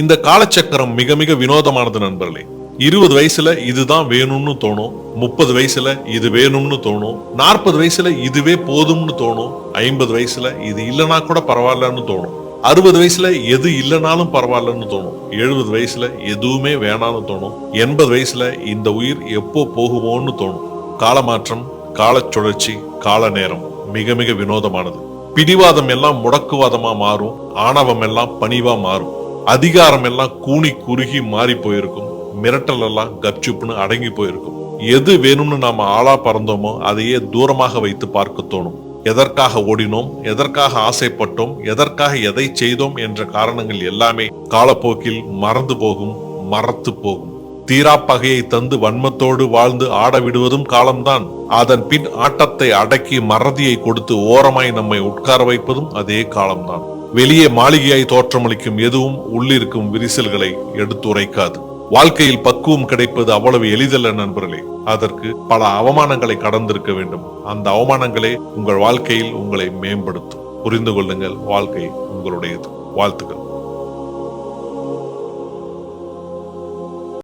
இந்த காலச்சக்கரம் மிக மிக வினோதமானது நண்பர்களே. 20 வயசுல இதுதான் வேணும்னு தோணும், 30 வயசுல இது வேணும்னு தோணும், 40 வயசுல இதுவே போதும்னு தோணும், 50 வயசுல இது இல்லைன்னா கூட பரவாயில்லன்னு தோணும், 60 வயசுல எது இல்லைனாலும் பரவாயில்லன்னு தோணும், 70 வயசுல எதுவுமே வேணாம்னு தோணும், 80 வயசுல இந்த உயிர் எப்போ போகுமோன்னு தோணும். காலமாற்றம், கால சுழற்சி, கால நேரம் மிக மிக வினோதமானது. பிடிவாதம் எல்லாம் முடக்குவாதமா மாறும், ஆணவம் எல்லாம் பணிவா மாறும், அதிகாரம் எல்லாம் கூனி குறுகி மாறி போயிருக்கும், மிரட்டல் எல்லாம் கப்சுப்புன்னு அடங்கி போயிருக்கும். எது வேணும்னு நாம ஆளா பறந்தோமோ அதையே தூரமாக வைத்து பார்க்க தோணும். எதற்காக ஓடினோம், எதற்காக ஆசைப்பட்டோம், எதற்காக எதை செய்தோம் என்ற காரணங்கள் எல்லாமே காலப்போக்கில் மறந்து போகும், மறத்து போகும். தீரா பகையை தந்து வன்மத்தோடு வாழ்ந்து ஆட விடுவதும் காலம்தான். அதன் பின் ஆட்டத்தை அடக்கி மறதியை கொடுத்து ஓரமாய் நம்மை உட்கார வைப்பதும் அதே காலம்தான். வெளியே மாளிகையாய் தோற்றமளிக்கும் எதுவும் உள்ளிருக்கும் விரிசல்களை எடுத்துரைக்காது. வாழ்க்கையில் பக்குவம் கிடைப்பது அவ்வளவு எளிதல்ல நண்பர்களே. அதற்கு பல அவமானங்களை கடந்திருக்க வேண்டும். அந்த அவமானங்களே உங்கள் வாழ்க்கையில் உங்களை மேம்படுத்தும். புரிந்து கொள்ளுங்கள், வாழ்க்கை உங்களுடையது. வாழ்த்துக்கள்.